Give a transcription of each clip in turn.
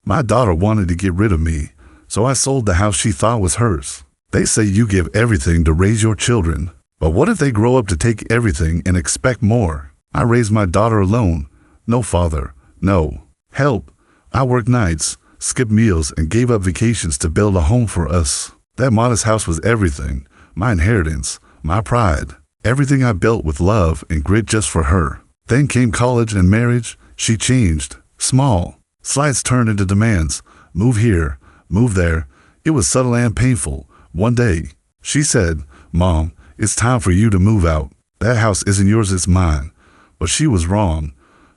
My daughter wanted to get rid of me, so I sold the house she thought was hers. They say you give everything to raise your children, but what if they grow up to take everything and expect more? I raised my daughter alone. No father, no help. I worked nights, skipped meals, and gave up vacations to build a home for us. That modest house was everything, my inheritance, my pride, everything I built with love and grit just for her. Then came college and marriage. She changed. Small slights turned into demands. Move here, move there. It was subtle and painful. One day, she said, "Mom, it's time for you to move out. That house isn't yours, it's mine." But she was wrong.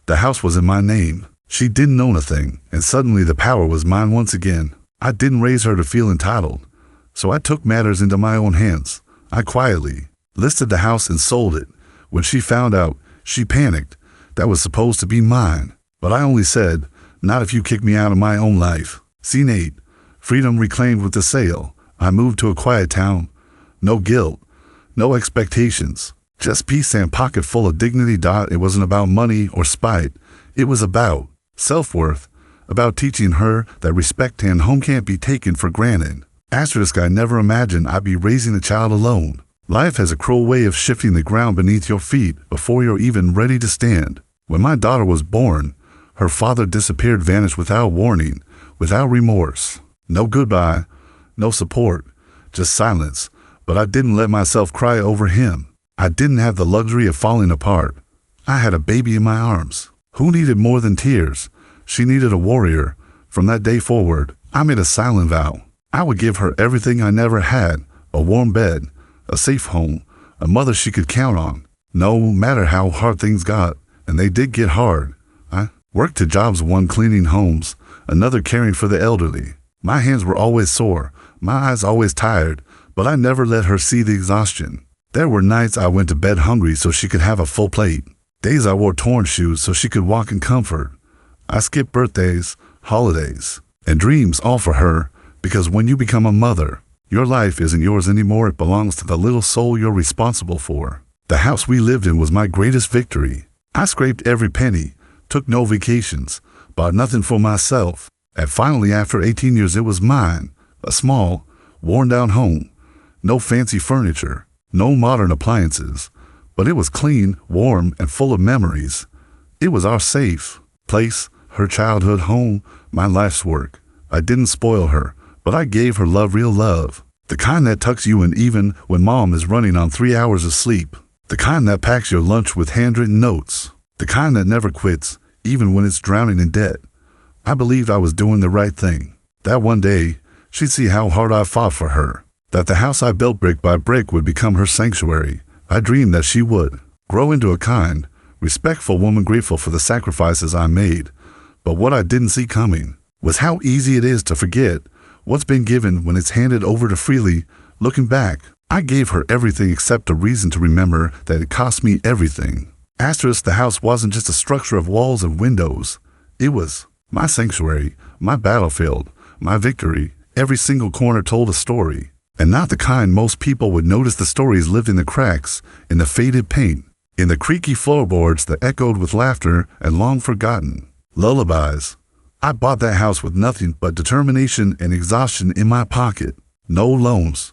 The house was in my name. She didn't own a thing, and suddenly the power was mine once again. I didn't raise her to feel entitled, so I took matters into my own hands. I quietly listed the house and sold it. When she found out, she panicked. That was supposed to be mine. But I only said, "Not if you kick me out of my own life." Scene 8. Freedom reclaimed with the sale. I moved to a quiet town. No guilt, no expectations, just peace and pocket full of dignity. It wasn't about money or spite. It was about self-worth, about teaching her that respect and home can't be taken for granted. Asterisk, I never imagined I'd be raising a child alone. Life has a cruel way of shifting the ground beneath your feet before you're even ready to stand. When my daughter was born, her father disappeared, vanished without warning, without remorse. No goodbye, no support, just silence. But I didn't let myself cry over him. I didn't have the luxury of falling apart. I had a baby in my arms. Who needed more than tears? She needed a warrior. From that day forward, I made a silent vow. I would give her everything I never had: a warm bed, a safe home, a mother she could count on, no matter how hard things got. And they did get hard. I worked 2 jobs, one cleaning homes, another caring for the elderly. My hands were always sore, my eyes always tired, but I never let her see the exhaustion. There were nights I went to bed hungry so she could have a full plate. Days I wore torn shoes so she could walk in comfort. I skipped birthdays, holidays, and dreams, all for her, because when you become a mother, your life isn't yours anymore. It belongs to the little soul you're responsible for. The house we lived in was my greatest victory. I scraped every penny, took no vacations, bought nothing for myself. And finally, after 18 years, it was mine. A small, worn-down home. No fancy furniture, no modern appliances, but it was clean, warm, and full of memories. It was our safe place, her childhood home, my life's work. I didn't spoil her, but I gave her love, real love. The kind that tucks you in even when mom is running on 3 hours of sleep. The kind that packs your lunch with handwritten notes. The kind that never quits, even when it's drowning in debt. I believed I was doing the right thing. That one day, she'd see how hard I fought for her. That the house I built brick by brick would become her sanctuary. I dreamed that she would grow into a kind, respectful woman, grateful for the sacrifices I made. But what I didn't see coming was how easy it is to forget what's been given when it's handed over to freely. Looking back, I gave her everything except a reason to remember that it cost me everything. Asterisk, the house wasn't just a structure of walls and windows. It was my sanctuary, my battlefield, my victory. Every single corner told a story. And not the kind most people would notice. The stories lived in the cracks, in the faded paint, in the creaky floorboards that echoed with laughter and long forgotten lullabies. I bought that house with nothing but determination and exhaustion in my pocket. No loans,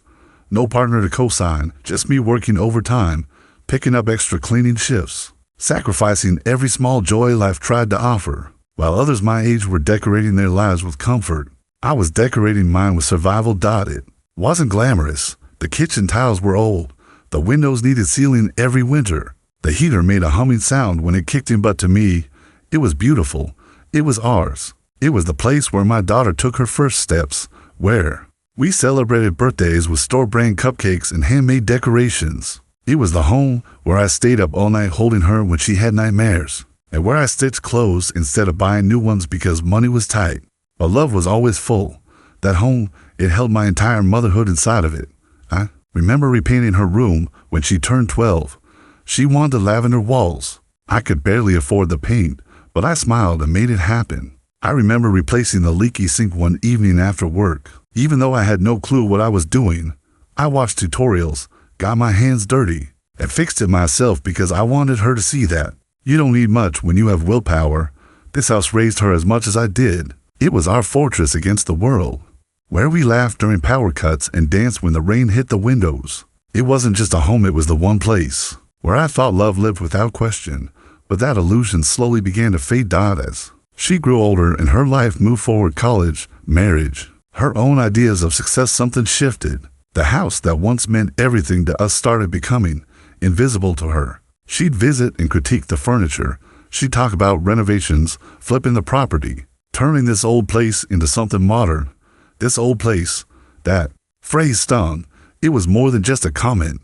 no partner to co-sign, just me working overtime, picking up extra cleaning shifts, sacrificing every small joy life tried to offer. While others my age were decorating their lives with comfort, I was decorating mine with survival. It wasn't glamorous. The kitchen tiles were old. The windows needed sealing every winter. The heater made a humming sound when it kicked in, but to me, it was beautiful. It was ours. It was the place where my daughter took her first steps, where we celebrated birthdays with store-brand cupcakes and handmade decorations. It was the home where I stayed up all night holding her when she had nightmares, and where I stitched clothes instead of buying new ones because money was tight. But love was always full. That home, it held my entire motherhood inside of it. I remember repainting her room when she turned 12. She wanted lavender walls. I could barely afford the paint, but I smiled and made it happen. I remember replacing the leaky sink one evening after work. Even though I had no clue what I was doing, I watched tutorials, got my hands dirty, and fixed it myself because I wanted her to see that you don't need much when you have willpower. This house raised her as much as I did. It was our fortress against the world, where we laughed during power cuts and danced when the rain hit the windows. It wasn't just a home, it was the one place where I thought love lived without question. But that illusion slowly began to fade out as she grew older and her life moved forward. College, marriage, her own ideas of success, something shifted. The house that once meant everything to us started becoming invisible to her. She'd visit and critique the furniture. She'd talk about renovations, flipping the property, turning this old place into something modern. This old place, that phrase stung. It was more than just a comment.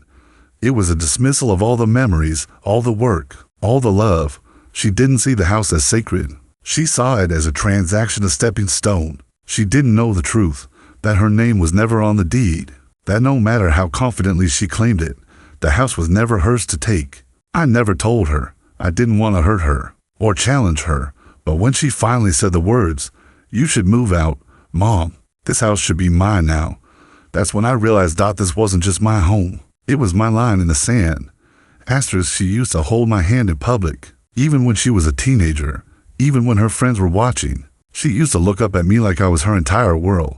It was a dismissal of all the memories, all the work, all the love. She didn't see the house as sacred. She saw it as a transaction, a stepping stone. She didn't know the truth, that her name was never on the deed, that no matter how confidently she claimed it, the house was never hers to take. I never told her. I didn't want to hurt her or challenge her. But when she finally said the words, "You should move out, Mom. This house should be mine now," that's when I realized this wasn't just my home. It was my line in the sand. Asterisk, she used to hold my hand in public, even when she was a teenager, even when her friends were watching. She used to look up at me like I was her entire world,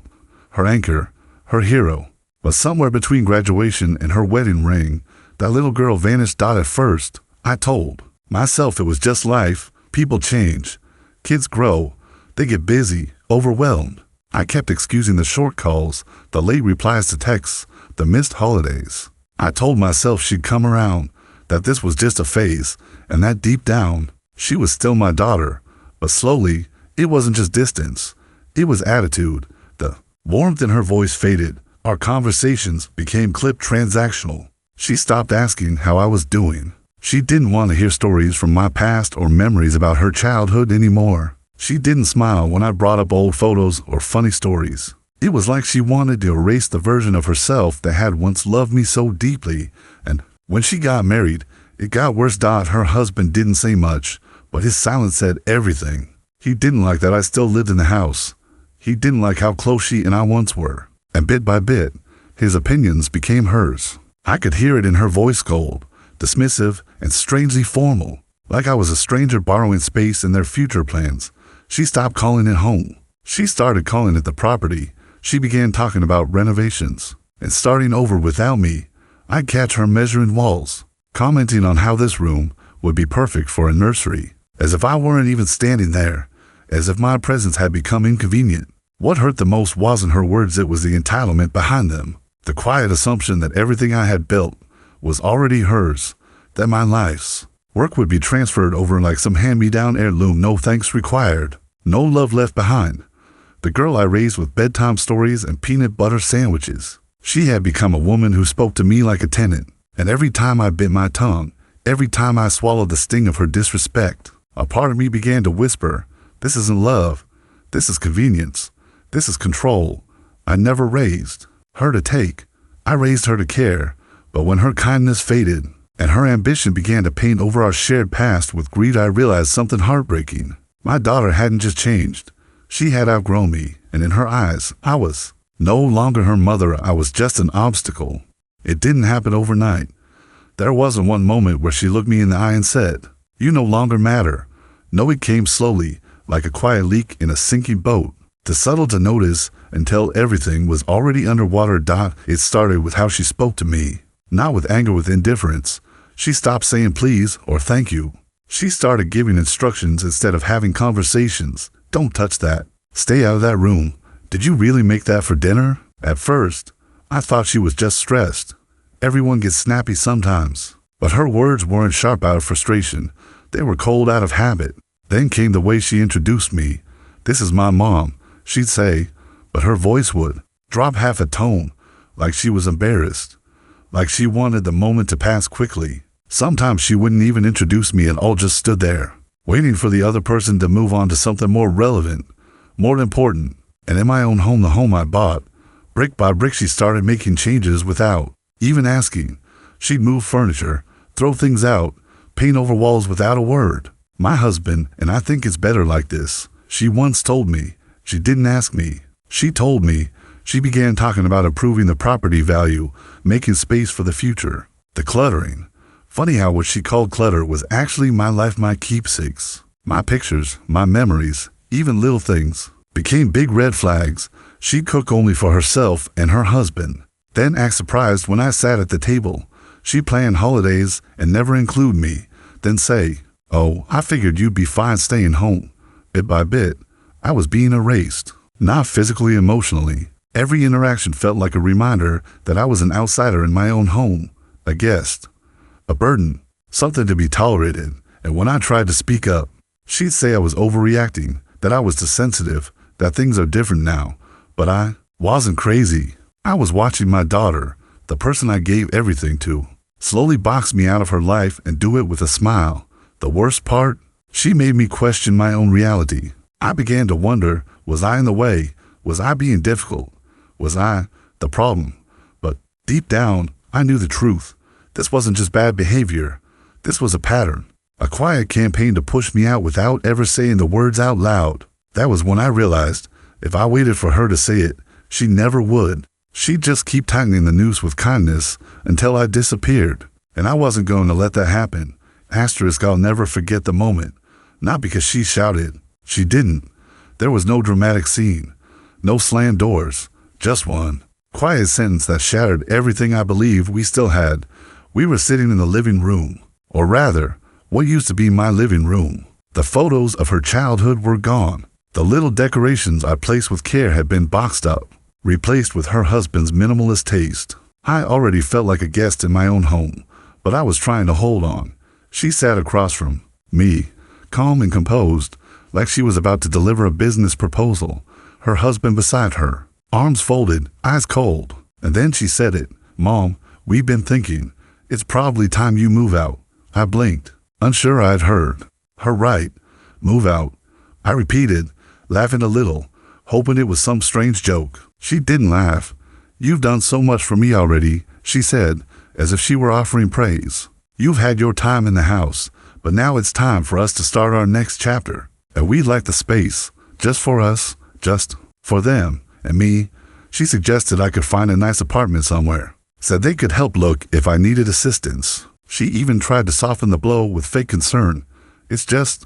her anchor, her hero. But somewhere between graduation and her wedding ring, that little girl vanished. At first, I told myself it was just life. People change. Kids grow. They get busy, overwhelmed. I kept excusing the short calls, the late replies to texts, the missed holidays. I told myself she'd come around, that this was just a phase, and that deep down, she was still my daughter. But slowly, it wasn't just distance. It was attitude. The warmth in her voice faded. Our conversations became clipped, transactional. She stopped asking how I was doing. She didn't want to hear stories from my past or memories about her childhood anymore. She didn't smile when I brought up old photos or funny stories. It was like she wanted to erase the version of herself that had once loved me so deeply. And when she got married, it got worse. Her husband didn't say much, but his silence said everything. He didn't like that I still lived in the house. He didn't like how close she and I once were. And bit by bit, his opinions became hers. I could hear it in her voice, cold, dismissive, and strangely formal, like I was a stranger borrowing space in their future plans. She stopped calling it home. She started calling it the property. She began talking about renovations and starting over without me. I'd catch her measuring walls, commenting on how this room would be perfect for a nursery, as if I weren't even standing there, as if my presence had become inconvenient. What hurt the most wasn't her words, it was the entitlement behind them, the quiet assumption that everything I had built was already hers, that my life's work would be transferred over like some hand-me-down heirloom. No thanks required, no love left behind. The girl I raised with bedtime stories and peanut butter sandwiches. She had become a woman who spoke to me like a tenant, and every time I bit my tongue, every time I swallowed the sting of her disrespect, a part of me began to whisper, "This isn't love. This is convenience. This is control." I never raised her to take. I raised her to care. But when her kindness faded and her ambition began to paint over our shared past with greed, I realized something heartbreaking. My daughter hadn't just changed. She had outgrown me, and in her eyes, I was no longer her mother. I was just an obstacle. It didn't happen overnight. There wasn't one moment where she looked me in the eye and said, "You no longer matter." No, it came slowly, like a quiet leak in a sinking boat, too subtle to notice until everything was already underwater. It started with how she spoke to me, not with anger, with indifference. She stopped saying please or thank you. She started giving instructions instead of having conversations. "Don't touch that. Stay out of that room. Did you really make that for dinner?" At first, I thought she was just stressed. Everyone gets snappy sometimes. But her words weren't sharp out of frustration. They were cold out of habit. Then came the way she introduced me. "This is my mom," she'd say, but her voice would drop half a tone, like she was embarrassed, like she wanted the moment to pass quickly. Sometimes she wouldn't even introduce me at all, just stood there, waiting for the other person to move on to something more relevant, more important. And in my own home, the home I bought, brick by brick, she started making changes without even asking. She'd move furniture, throw things out, paint over walls without a word. "My husband and I think it's better like this," she once told me. She didn't ask me. She told me. She began talking about improving the property value, making space for the future, decluttering. Funny how what she called clutter was actually my life, my keepsakes, my pictures, my memories, even little things became big red flags. She'd cook only for herself and her husband, then act surprised when I sat at the table. She'd plan holidays and never include me, then say, "Oh, I figured you'd be fine staying home." Bit by bit, I was being erased, not physically, emotionally. Every interaction felt like a reminder that I was an outsider in my own home, a guest, a burden, something to be tolerated. And when I tried to speak up, she'd say I was overreacting, that I was too sensitive, that things are different now. But I wasn't crazy. I was watching my daughter, the person I gave everything to, slowly box me out of her life and do it with a smile. The worst part, she made me question my own reality. I began to wonder, was I in the way? Was I being difficult? Was I the problem? But deep down, I knew the truth. This wasn't just bad behavior. This was a pattern, a quiet campaign to push me out without ever saying the words out loud. That was when I realized, if I waited for her to say it, she never would. She'd just keep tightening the noose with kindness until I disappeared. And I wasn't going to let that happen. Asterisk, I'll never forget the moment. Not because she shouted. She didn't. There was no dramatic scene. No slammed doors. Just one quiet sentence that shattered everything I believed we still had. We were sitting in the living room, or rather, what used to be my living room. The photos of her childhood were gone. The little decorations I placed with care had been boxed up, replaced with her husband's minimalist taste. I already felt like a guest in my own home, but I was trying to hold on. She sat across from me, calm and composed, like she was about to deliver a business proposal. Her husband beside her, arms folded, eyes cold. And then she said it. "Mom, we've been thinking. It's probably time you move out." I blinked, unsure I'd heard her right. Move out. I repeated, laughing a little, hoping it was some strange joke. She didn't laugh. "You've done so much for me already," she said, as if she were offering praise. "You've had your time in the house, but now it's time for us to start our next chapter. And we'd like the space, just for us, just for them and me." She suggested I could find a nice apartment somewhere, said they could help look if I needed assistance. She even tried to soften the blow with fake concern. "It's just,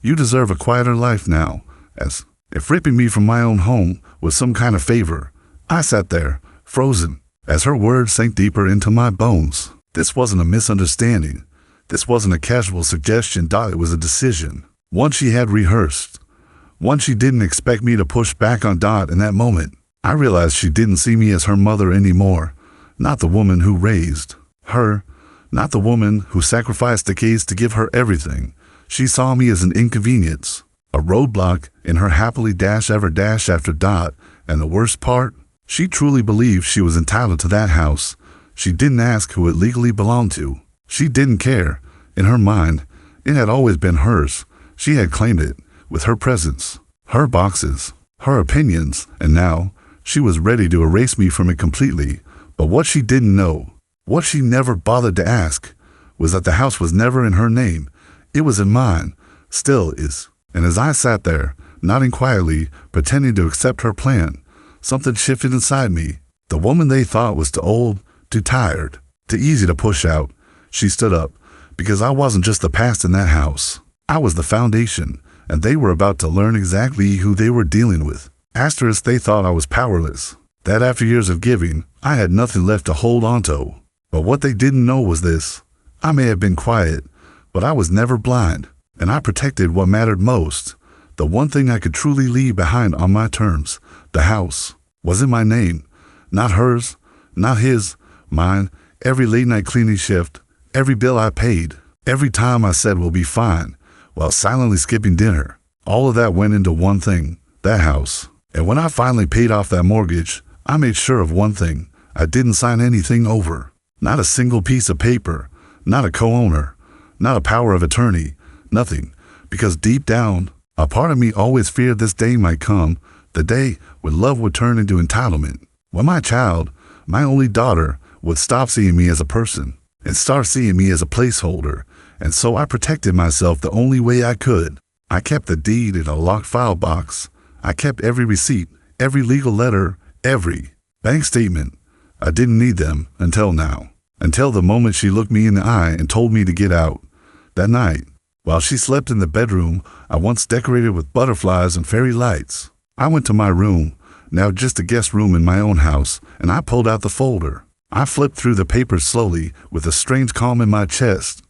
you deserve a quieter life now," as if ripping me from my own home was some kind of favor. I sat there, frozen, as her words sank deeper into my bones. This wasn't a misunderstanding. This wasn't a casual suggestion. It was a decision. One she had rehearsed. One she didn't expect me to push back on. In that moment, I realized she didn't see me as her mother anymore. Not the woman who raised her. Not the woman who sacrificed decades to give her everything. She saw me as an inconvenience, a roadblock in her happily dash ever dash after. And the worst part, she truly believed she was entitled to that house. She didn't ask who it legally belonged to. She didn't care. In her mind, it had always been hers. She had claimed it, with her presence, her boxes, her opinions, and now she was ready to erase me from it completely. But what she didn't know, what she never bothered to ask, was that the house was never in her name. It was in mine, still is. And as I sat there, nodding quietly, pretending to accept her plan, something shifted inside me. The woman they thought was too old, too tired, too easy to push out. She stood up, because I wasn't just the past in that house. I was the foundation, and they were about to learn exactly who they were dealing with. Asterisk, they thought I was powerless, that after years of giving, I had nothing left to hold on to. But what they didn't know was this. I may have been quiet, but I was never blind, and I protected what mattered most. The one thing I could truly leave behind on my terms. The house was in my name, not hers, not his, mine. Every late night cleaning shift, every bill I paid, every time I said we'll be fine, while silently skipping dinner, all of that went into one thing, that house. And when I finally paid off that mortgage, I made sure of one thing. I didn't sign anything over. Not a single piece of paper, not a co-owner, not a power of attorney, nothing. Because deep down, a part of me always feared this day might come, the day when love would turn into entitlement. When my child, my only daughter, would stop seeing me as a person and start seeing me as a placeholder. And so I protected myself the only way I could. I kept the deed in a locked file box. I kept every receipt, every legal letter, every bank statement. I didn't need them until now. Until the moment she looked me in the eye and told me to get out. That night, while she slept in the bedroom I once decorated with butterflies and fairy lights, I went to my room, now just a guest room in my own house, and I pulled out the folder. I flipped through the papers slowly with a strange calm in my chest.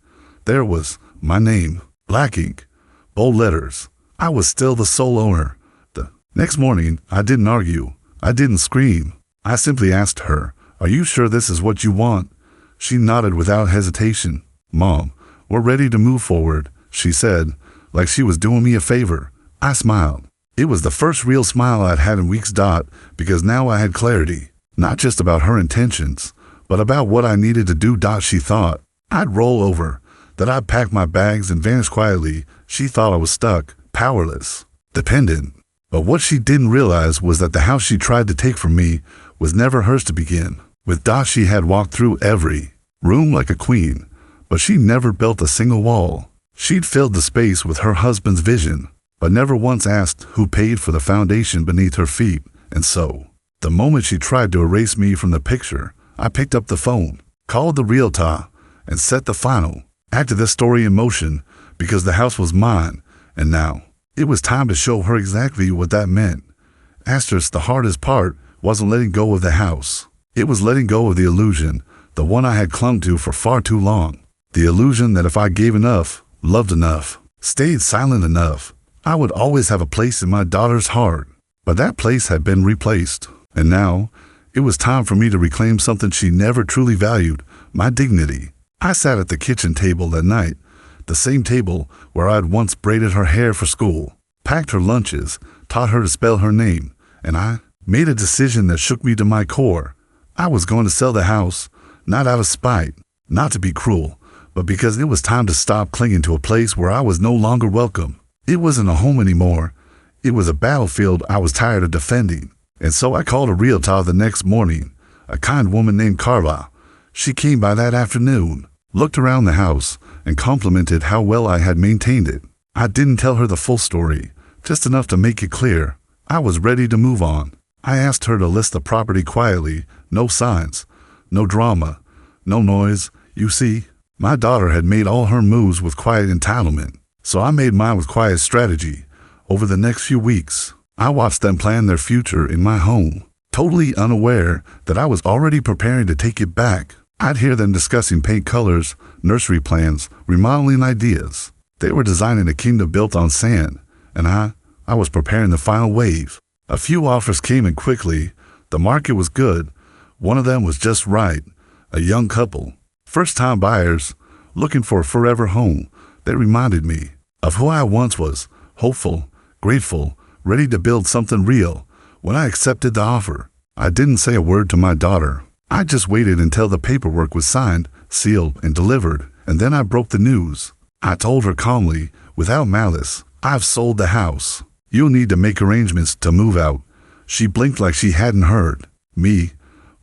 There was my name, black ink, bold letters. I was still the sole owner. The next morning, I didn't argue. I didn't scream. I simply asked her, "Are you sure this is what you want?" She nodded without hesitation. "Mom, we're ready to move forward," she said, like she was doing me a favor. I smiled. It was the first real smile I'd had in weeks. Because now I had clarity, not just about her intentions, but about what I needed to do. She thought I'd roll over, that I'd pack my bags and vanish quietly. She thought I was stuck, powerless, dependent. But what she didn't realize was that the house she tried to take from me was never hers to begin. With she had walked through every room like a queen, but she never built a single wall. She'd filled the space with her husband's vision, but never once asked who paid for the foundation beneath her feet. And so, the moment she tried to erase me from the picture, I picked up the phone, called the realtor, and set the final act of this story in motion, because the house was mine, and now it was time to show her exactly what that meant. The hardest part wasn't letting go of the house. It was letting go of the illusion, the one I had clung to for far too long. The illusion that if I gave enough, loved enough, stayed silent enough, I would always have a place in my daughter's heart. But that place had been replaced, and now it was time for me to reclaim something she never truly valued, my dignity. I sat at the kitchen table that night, the same table where I had once braided her hair for school, packed her lunches, taught her to spell her name, and I made a decision that shook me to my core. I was going to sell the house, not out of spite, not to be cruel, but because it was time to stop clinging to a place where I was no longer welcome. It wasn't a home anymore. It was a battlefield I was tired of defending. And so I called a realtor the next morning, a kind woman named Carla. She came by that afternoon, looked around the house, and complimented how well I had maintained it. I didn't tell her the full story, just enough to make it clear I was ready to move on. I asked her to list the property quietly, no signs, no drama, no noise. You see, my daughter had made all her moves with quiet entitlement, so I made mine with quiet strategy. Over the next few weeks, I watched them plan their future in my home, totally unaware that I was already preparing to take it back. I'd hear them discussing paint colors, nursery plans, remodeling ideas. They were designing a kingdom built on sand, and I was preparing the final wave. A few offers came in quickly. The market was good. One of them was just right. A young couple, first-time buyers, looking for a forever home. They reminded me of who I once was, hopeful, grateful, ready to build something real. When I accepted the offer, I didn't say a word to my daughter. I just waited until the paperwork was signed, sealed, and delivered, and then I broke the news. I told her calmly, without malice, "I've sold the house. You'll need to make arrangements to move out." She blinked like she hadn't heard. "Me?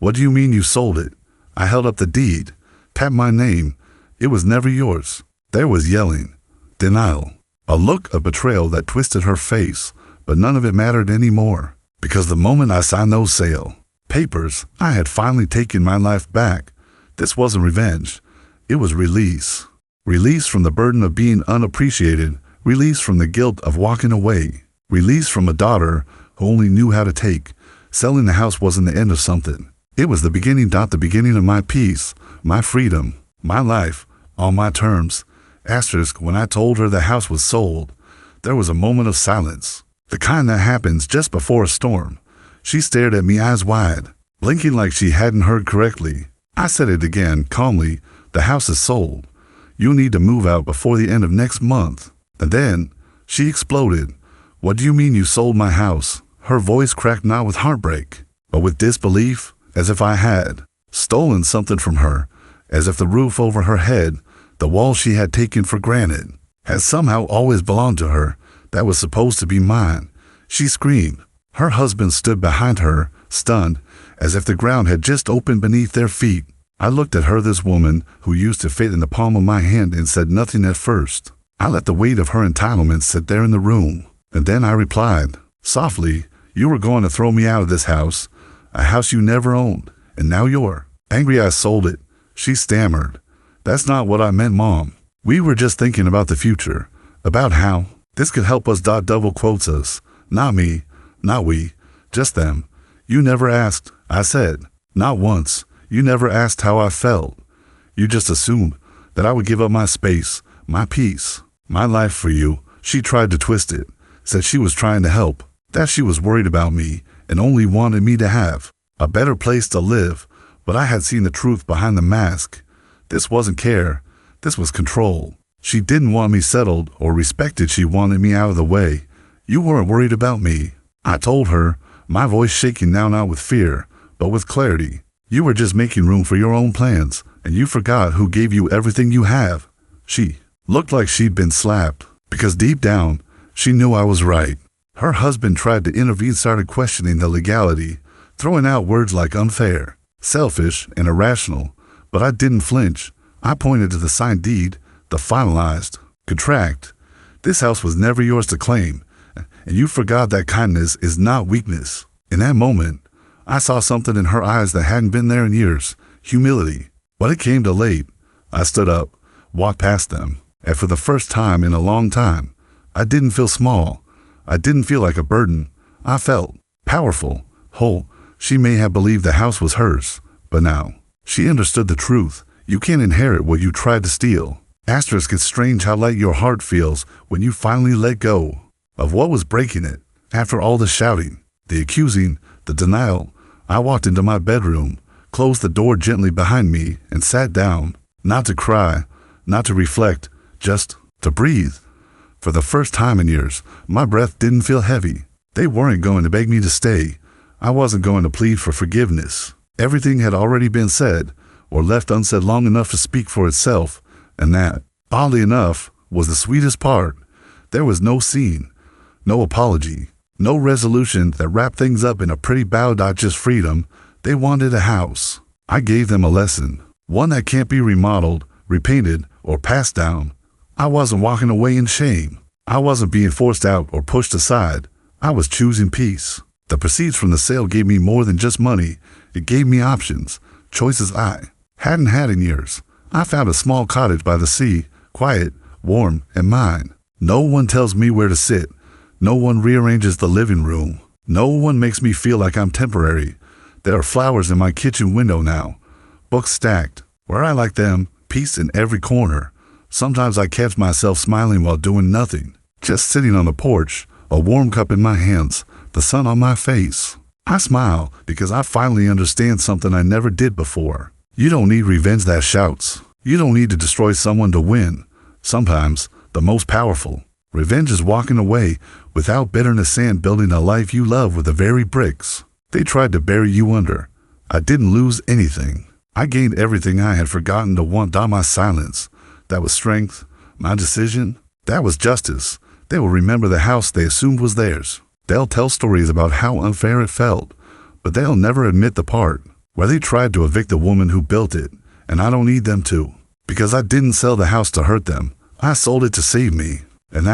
What do you mean you sold it?" I held up the deed, tapped my name. "It was never yours." There was yelling, denial, a look of betrayal that twisted her face, but none of it mattered anymore, because the moment I signed those sale papers, I had finally taken my life back. This wasn't revenge. It was release. Release from the burden of being unappreciated, release from the guilt of walking away, release from a daughter who only knew how to take. Selling the house wasn't the end of something. It was the beginning. The beginning of my peace, my freedom, my life, on my terms. When I told her the house was sold, there was a moment of silence, the kind that happens just before a storm. She stared at me eyes wide, blinking like she hadn't heard correctly. I said it again, calmly, "The house is sold. You'll need to move out before the end of next month." And then she exploded. "What do you mean you sold my house?" Her voice cracked not with heartbreak, but with disbelief, as if I had stolen something from her, as if the roof over her head, the wall she had taken for granted, had somehow always belonged to her, that was supposed to be mine. She screamed. Her husband stood behind her, stunned, as if the ground had just opened beneath their feet. I looked at her, this woman who used to fit in the palm of my hand, and said nothing at first. I let the weight of her entitlement sit there in the room, and then I replied, softly, "You were going to throw me out of this house, a house you never owned, and now you're angry I sold it." She stammered, "That's not what I meant, Mom. We were just thinking about the future, about how this could help us. Double quotes us, not me, Not we, just them. You never asked, I said. Not once. You never asked how I felt. You just assumed that I would give up my space, my peace, my life for you. She tried to twist it, said she was trying to help, that she was worried about me and only wanted me to have a better place to live. But I had seen the truth behind the mask. This wasn't care. This was control. She didn't want me settled or respected. She wanted me out of the way. You weren't worried about me, I told her, my voice shaking now not with fear, but with clarity. You were just making room for your own plans, and you forgot who gave you everything you have. She looked like she'd been slapped, because deep down, she knew I was right. Her husband tried to intervene, started questioning the legality, throwing out words like unfair, selfish, and irrational. But I didn't flinch. I pointed to the signed deed, the finalized contract. This house was never yours to claim, and you forgot that kindness is not weakness. In that moment, I saw something in her eyes that hadn't been there in years, humility. But it came too late. I stood up, walked past them, and for the first time in a long time, I didn't feel small. I didn't feel like a burden. I felt powerful, whole. She may have believed the house was hers, but now she understood the truth. You can't inherit what you tried to steal. Asterisk, it's strange how light your heart feels when you finally let go of what was breaking it. After all the shouting, the accusing, the denial, I walked into my bedroom, closed the door gently behind me, and sat down, not to cry, not to reflect, just to breathe. For the first time in years, my breath didn't feel heavy. They weren't going to beg me to stay. I wasn't going to plead for forgiveness. Everything had already been said, or left unsaid long enough to speak for itself, and that, oddly enough, was the sweetest part. There was no scene, no apology, no resolution that wrapped things up in a pretty bow. Just freedom. They wanted a house. I gave them a lesson, one that can't be remodeled, repainted, or passed down. I wasn't walking away in shame. I wasn't being forced out or pushed aside. I was choosing peace. The proceeds from the sale gave me more than just money. It gave me options, choices I hadn't had in years. I found a small cottage by the sea, quiet, warm, and mine. No one tells me where to sit. No one rearranges the living room. No one makes me feel like I'm temporary. There are flowers in my kitchen window now, books stacked where I like them, peace in every corner. Sometimes I catch myself smiling while doing nothing, just sitting on the porch, a warm cup in my hands, the sun on my face. I smile because I finally understand something I never did before. You don't need revenge that shouts. You don't need to destroy someone to win. Sometimes, the most powerful revenge is walking away without bitterness and building a life you love with the very bricks they tried to bury you under. I didn't lose anything. I gained everything I had forgotten to want. My silence, that was strength. My decision, that was justice. They will remember the house they assumed was theirs. They'll tell stories about how unfair it felt, but they'll never admit the part where they tried to evict the woman who built it. And I don't need them to, because I didn't sell the house to hurt them. I sold it to save me. And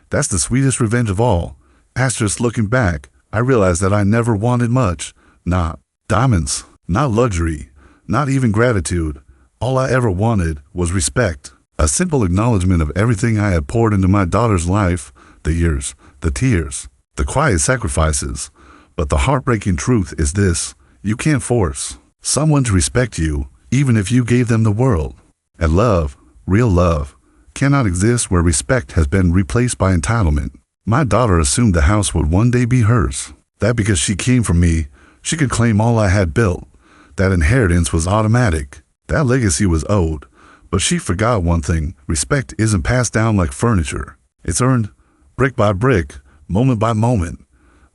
that's the sweetest revenge of all. Asterisk, looking back, I realized that I never wanted much. Not diamonds, not luxury, not even gratitude. All I ever wanted was respect. A simple acknowledgement of everything I had poured into my daughter's life, the years, the tears, the quiet sacrifices. But the heartbreaking truth is this: you can't force someone to respect you, even if you gave them the world. And love, real love, cannot exist where respect has been replaced by entitlement. My daughter assumed the house would one day be hers. That because she came from me, she could claim all I had built. That inheritance was automatic. That legacy was owed. But she forgot one thing: respect isn't passed down like furniture. It's earned brick by brick, moment by moment.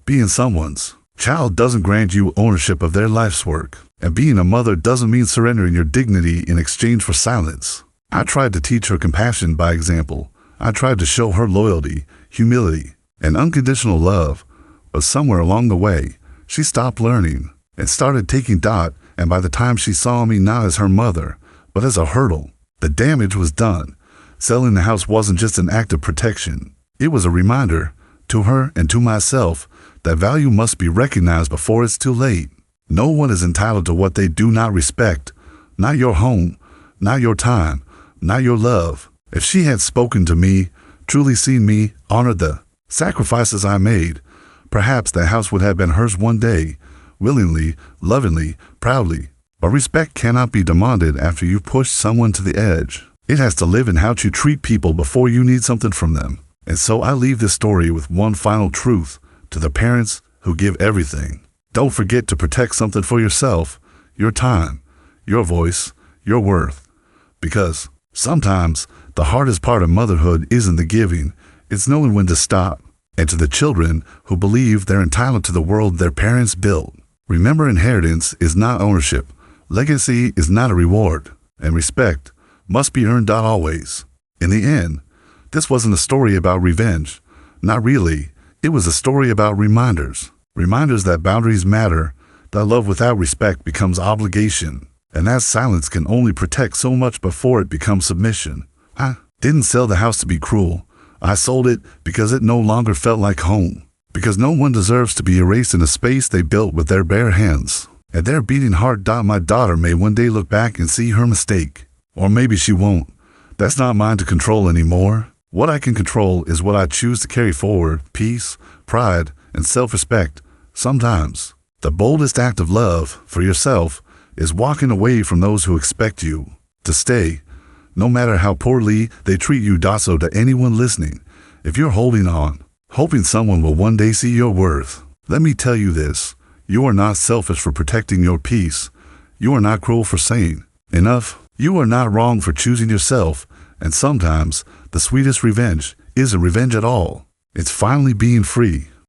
Being someone's child doesn't grant you ownership of their life's work. And being a mother doesn't mean surrendering your dignity in exchange for silence. I tried to teach her compassion by example. I tried to show her loyalty, humility, and unconditional love. But somewhere along the way, she stopped learning and started taking dot. And by the time she saw me not as her mother, but as a hurdle, the damage was done. Selling the house wasn't just an act of protection. It was a reminder, to her and to myself, that value must be recognized before it's too late. No one is entitled to what they do not respect. Not your home, not your time, not your love. If she had spoken to me, truly seen me, honored the sacrifices I made, perhaps that house would have been hers one day, willingly, lovingly, proudly. But respect cannot be demanded after you've pushed someone to the edge. It has to live in how you treat people before you need something from them. And so I leave this story with one final truth to the parents who give everything. Don't forget to protect something for yourself, your time, your voice, your worth. Because sometimes the hardest part of motherhood isn't the giving, it's knowing when to stop. And to the children who believe they're entitled to the world their parents built, remember, inheritance is not ownership. Legacy is not a reward. And respect must be earned always. In the end, this wasn't a story about revenge. Not really. It was a story about reminders. Reminders that boundaries matter, that love without respect becomes obligation, and that silence can only protect so much before it becomes submission. I didn't sell the house to be cruel. I sold it because it no longer felt like home. Because no one deserves to be erased in a space they built with their bare hands. And their beating heart, my daughter may one day look back and see her mistake. Or maybe she won't. That's not mine to control anymore. What I can control is what I choose to carry forward: peace, pride, and self-respect. Sometimes, the boldest act of love for yourself is walking away from those who expect you to stay, no matter how poorly they treat you. So to anyone listening, if you're holding on, hoping someone will one day see your worth, let me tell you this: you are not selfish for protecting your peace. You are not cruel for saying enough. You are not wrong for choosing yourself. And sometimes the sweetest revenge isn't revenge at all. It's finally being free.